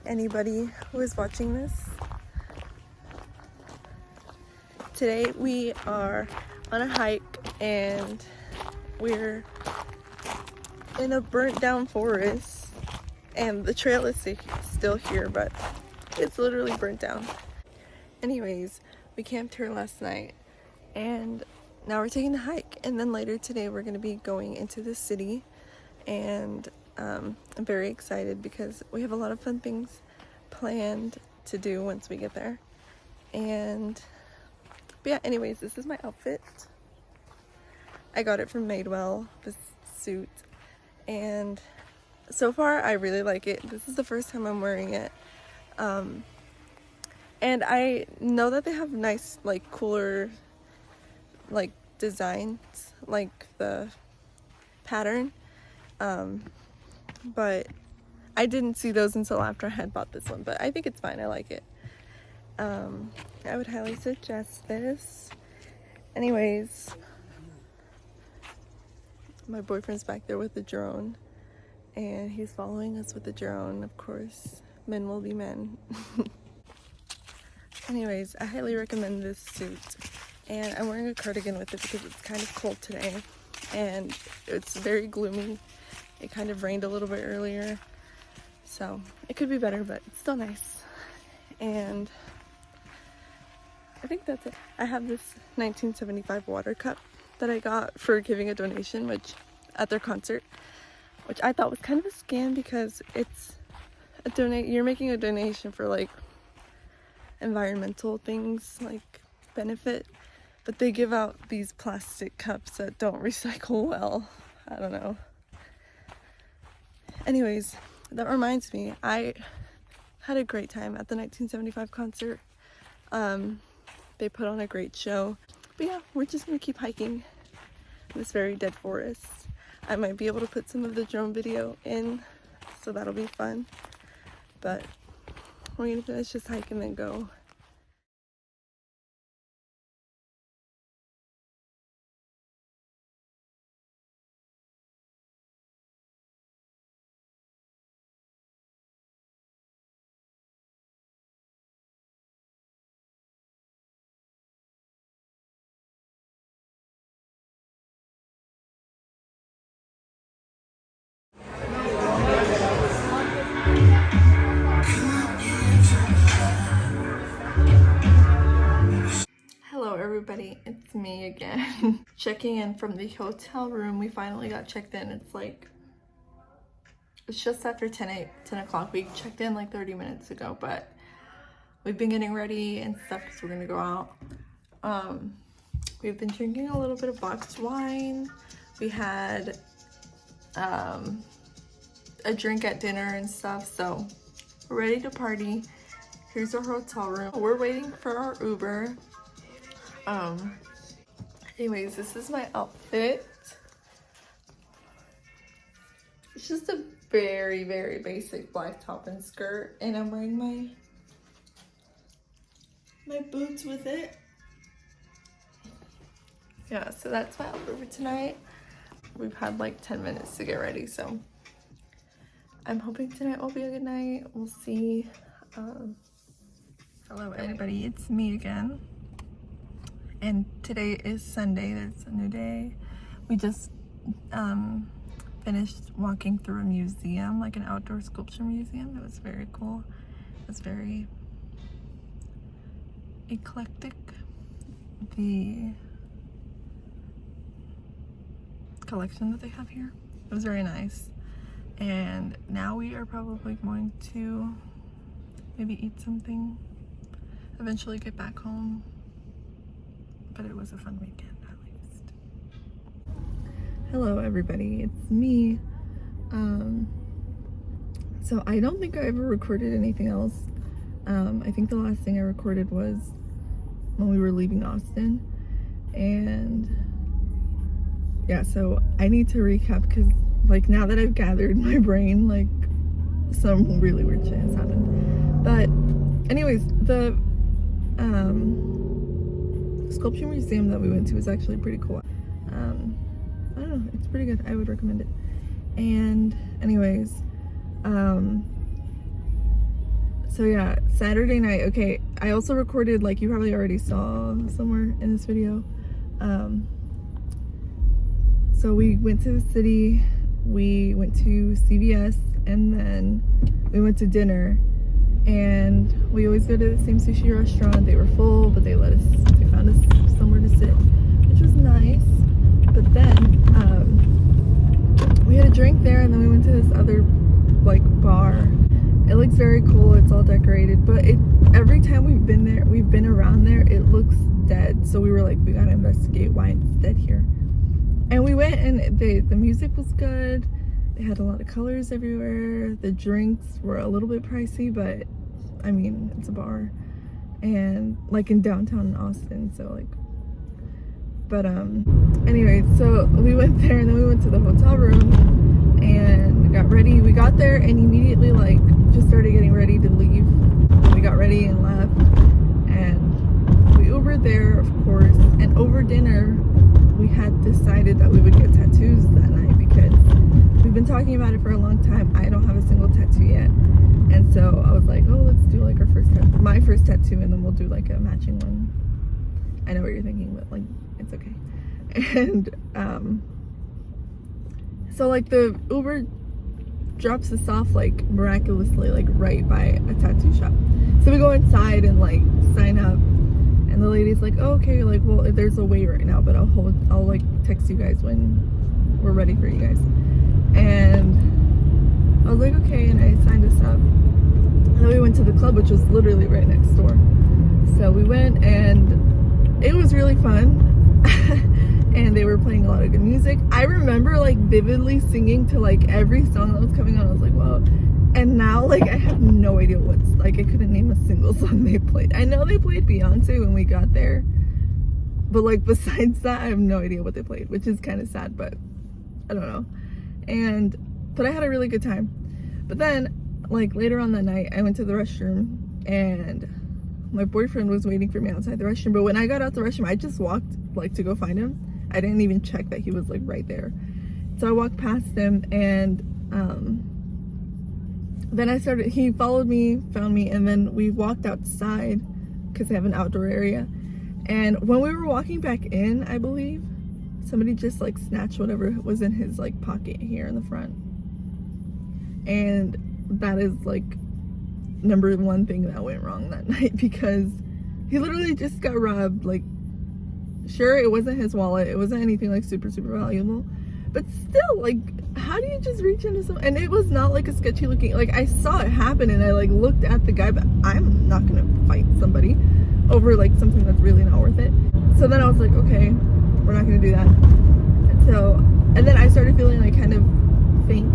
anybody who is watching this. Today we are on a hike and we're in a burnt down forest, and the trail is still here, but it's literally burnt down. Anyways, we camped here last night and now we're taking a hike, and then later today we're going to be going into the city, and I'm very excited because we have a lot of fun things planned to do once we get there. But yeah, anyways, this is my outfit. I got it from Madewell, this suit, and so far I really like it. This is the first time I'm wearing it. And I know that they have nice, like, cooler, like, designs, like the pattern, but I didn't see those until after I had bought this one, but I think it's fine. I like it. I would highly suggest this. Anyways, my boyfriend's back there with the drone, and he's following us with the drone. Of course, men will be men. Anyways, I highly recommend this suit, and I'm wearing a cardigan with it because it's kind of cold today and it's very gloomy. It kind of rained a little bit earlier, so it could be better, but it's still nice. And I think that's it. I have this 1975 water cup that I got for giving a donation, at their concert, which I thought was kind of a scam because it's you're making a donation for like environmental things, like benefit, but they give out these plastic cups that don't recycle well. I don't know. Anyways, that reminds me, I had a great time at the 1975 concert. They put on a great show. But yeah, we're just gonna keep hiking this very dead forest. I might be able to put some of the drone video in, so that'll be fun. But we're gonna finish this hike and then go. Hello everybody, it's me again. Checking in from the hotel room. We finally got checked in. It's just after 10 o'clock. We checked in like 30 minutes ago, but we've been getting ready and stuff because we're gonna go out. We've been drinking a little bit of boxed wine. We had a drink at dinner and stuff, so we're ready to party. Here's our hotel room. We're waiting for our Uber. Anyways, this is my outfit. It's just a very, very basic black top and skirt, and I'm wearing my boots with it. Yeah, so that's my outfit for tonight. We've had like 10 minutes to get ready, so I'm hoping tonight will be a good night. We'll see. Hello everybody, it's me again. And today is Sunday. There's a new day. We just finished walking through a museum, like an outdoor sculpture museum. It was very cool. It was very eclectic. The collection that they have here, it was very nice. And now we are probably going to maybe eat something, eventually get back home. But it was a fun weekend, at least. Hello everybody, it's me. So I don't think I ever recorded anything else. I think the last thing I recorded was when we were leaving Austin, and yeah, so I need to recap because like now that I've gathered my brain, like some really weird shit has happened. But anyways, the sculpture museum that we went to was actually pretty cool. I don't know, it's pretty good. I would recommend it. And anyways, So yeah, Saturday night. Okay, I also recorded, like you probably already saw somewhere in this video. So we went to the city, we went to CVS, and then we went to dinner. And we always go to the same sushi restaurant. They were full, but they found us somewhere to sit, which was nice. But then we had a drink there, and then we went to this other like bar. It looks very cool. It's all decorated, but every time we've been around there, it looks dead. So we were like, we gotta investigate why it's dead here. And we went, and the music was good. They had a lot of colors everywhere. The drinks were a little bit pricey, but I mean, it's a bar, and like in downtown Austin, so like, but anyway, so we went there, and then we went to the hotel room and got ready. We got there and immediately like just started getting ready to leave. We got ready and left, and we Ubered there, of course, and over dinner we had decided that we would get tattoos that night because we've been talking about it for a long time. I don't have a single tattoo yet, and so I was like, oh, let's do like my first tattoo, and then we'll do like a matching one. I know what you're thinking, but like, it's okay. And so like the Uber drops us off like miraculously like right by a tattoo shop. So we go inside and like sign up, and the lady's like, oh, okay, like, well, there's a wait right now, but I'll like text you guys when we're ready for you guys. And I was like, okay, and I signed us up. And then we went to the club, which was literally right next door. So we went, and it was really fun. And they were playing a lot of good music. I remember like vividly singing to like every song that was coming on. I was like, wow. And now like I have no idea I couldn't name a single song they played. I know they played Beyonce when we got there, but like besides that, I have no idea what they played, which is kind of sad, but I don't know. But I had a really good time. But then like later on that night, I went to the restroom, and my boyfriend was waiting for me outside the restroom. But when I got out the restroom, I just walked like to go find him. I didn't even check that he was like right there. So I walked past him, and then he followed me, found me, and then we walked outside because they have an outdoor area. And when we were walking back in, I believe somebody just like snatched whatever was in his like pocket here in the front. And that is like number one thing that went wrong that night, because he literally just got robbed. Like, sure, it wasn't his wallet, it wasn't anything like super valuable, but still, like, how do you just reach into something? And it was not like a sketchy looking, like, I saw it happen and I like looked at the guy, but I'm not gonna fight somebody over like something that's really not worth it. So then I was like, okay, we're not gonna do that. And then I started feeling like kind of faint,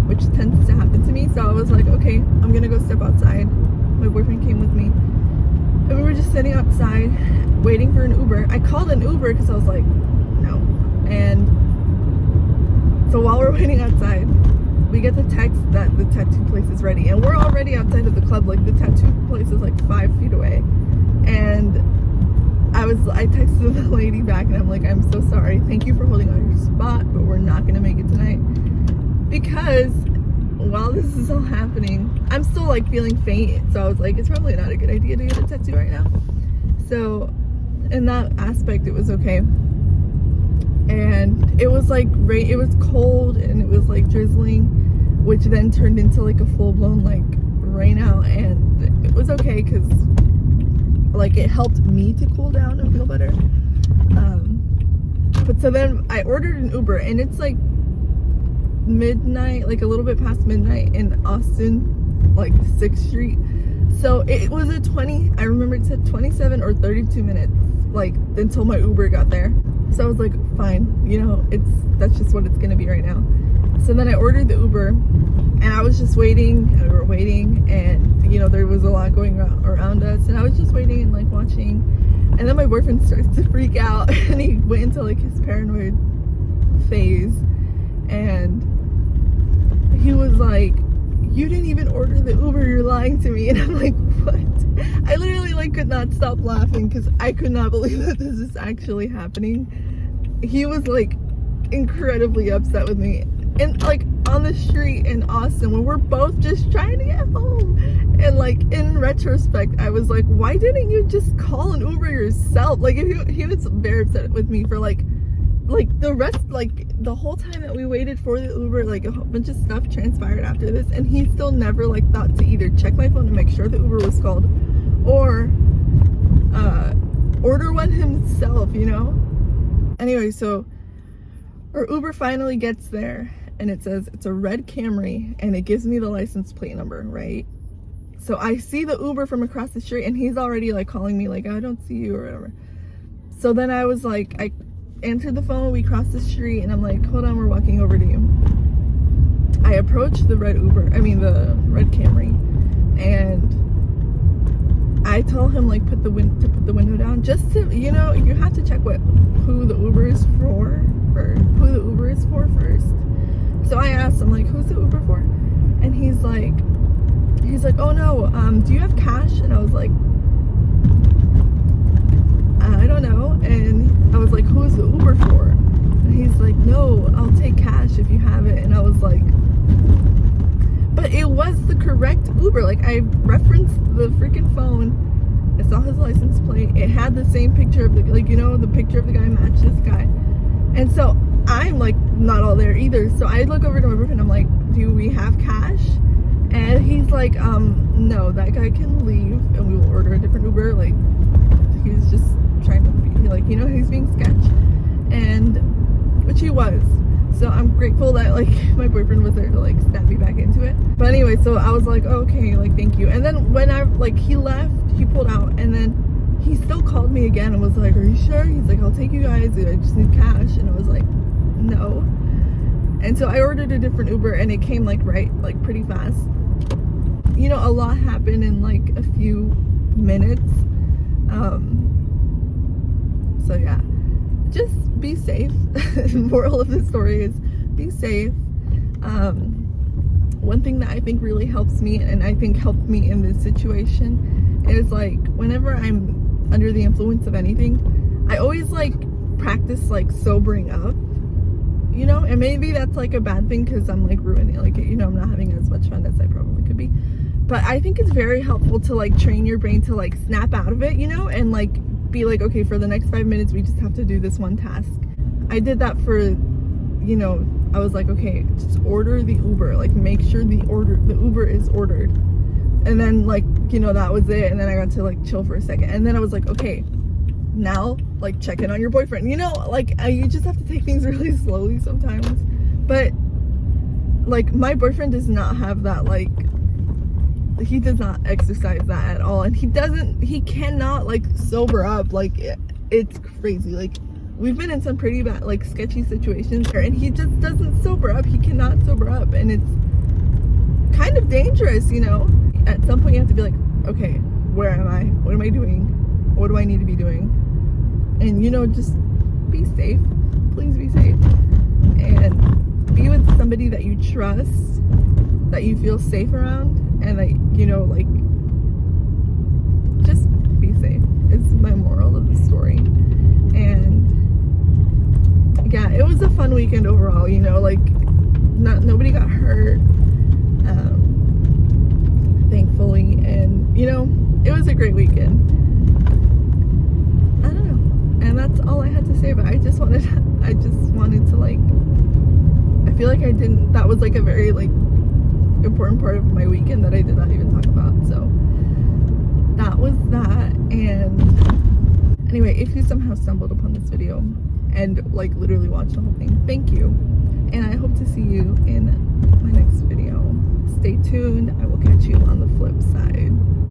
which tends to happen to me. So I was like, okay, I'm gonna go step outside. My boyfriend came with me, and we were just sitting outside waiting for an Uber. I called an Uber because I was like, no. And so while we're waiting outside, we get the text that the tattoo place is ready, and we're already outside of the club. Like, the tattoo place is like 5 feet away. And I texted the lady back, and I'm like, I'm so sorry, thank you for holding on your spot, but we're not gonna make it tonight, because while this is all happening, I'm still like feeling faint. So I was like, it's probably not a good idea to get a tattoo right now. So in that aspect, it was okay. And it was like it was cold, and it was like drizzling, which then turned into like a full-blown like rain out, and it was okay because like it helped me to cool down and feel better. But so then I ordered an Uber, and it's like midnight, like a little bit past midnight in Austin, like 6th Street. So it was I remember it said 27 or 32 minutes like until my Uber got there. So I was like, fine, you know, that's just what it's gonna be right now. So then I ordered the Uber, and I was just waiting, and we were waiting, and you know, there was a lot going around us, and I was just waiting and like watching. And then my boyfriend starts to freak out, and he went into like his paranoid phase, and he was like, you didn't even order the Uber, you're lying to me. And I'm like, what? I literally like could not stop laughing because I could not believe that this is actually happening. He was like incredibly upset with me, and like on the street in Austin when we're both just trying to get home. And like in retrospect, I was like, why didn't you just call an Uber yourself? Like if he was very upset with me for like the rest, like the whole time that we waited for the Uber, like a whole bunch of stuff transpired after this, and he still never like thought to either check my phone to make sure the Uber was called or order one himself, you know? Anyway, so our Uber finally gets there and it says it's a red Camry and it gives me the license plate number, right? So I see the Uber from across the street and he's already like calling me like, I don't see you or whatever. So then I was like, I answered the phone, we crossed the street, and I'm like, hold on, we're walking over to you. I approached the red Camry, and I tell him like to put the window down, just to, you know, you have to check who the Uber is for, or who the Uber is for first. So I asked him like, who's the Uber for? And he's like, oh no, do you have cash? And I was like, I don't know. And I was like, who's the Uber for? And he's like, no, I'll take cash if you have it. And I was like, but it was the correct Uber. Like I referenced the freaking phone. I saw his license plate. It had the same picture of the, like, you know, the picture of the guy matched this guy. And so I'm like not all there either. So I look over to my boyfriend. I'm like, do we have cash? And he's like, no, that guy can leave and we will order a different Uber. Like he was just trying to be like, you know, he's being sketch, and which he was. So I'm grateful that like my boyfriend was there to like snap me back into it. But anyway, so I was like, okay, like thank you. And then when I like he left, he pulled out, and then he still called me again and was like, are you sure? He's like, I'll take you guys, I just need cash. And I was like, no. And so I ordered a different Uber and it came like pretty fast. You know, a lot happened in like a few minutes. So yeah, just be safe. Moral of the story is be safe. One thing that I think really helps me, and I think helped me in this situation, is like whenever I'm under the influence of anything, I always like practice like sobering up, you know. And maybe that's like a bad thing because I'm like ruining, like, you know, I'm not having as much fun as I probably could be. But I think it's very helpful to like train your brain to like snap out of it, you know, and like be like, okay, for the next 5 minutes we just have to do this one task. I did that for, you know, I was like, okay, just order the Uber, like make sure the Uber is ordered. And then like, you know, that was it. And then I got to like chill for a second, and then I was like, okay, now like check in on your boyfriend, you know, like you just have to take things really slowly sometimes. But like my boyfriend does not have that, like he does not exercise that at all, and he cannot like sober up. Like it's crazy. Like we've been in some pretty bad, like sketchy situations and he just doesn't sober up. He cannot sober up, and it's kind of dangerous, you know. At some point you have to be like, okay, where am I? What am I doing? What do I need to be doing? And you know, just be safe. Please be safe, and be with somebody that you trust, that you feel safe around, and that, you know, like just be safe is my moral of the story. And yeah, it was a fun weekend overall, you know, like nobody got hurt, thankfully, and you know, it was a great weekend. I don't know, and that's all I had to say. But I just wanted to like, I feel like that was like a very like important part of my weekend that I did not even talk about. So that was that. And anyway, if you somehow stumbled upon this video and like literally watched the whole thing, thank you, and I hope to see you in my next video. Stay tuned. I will catch you on the flip side.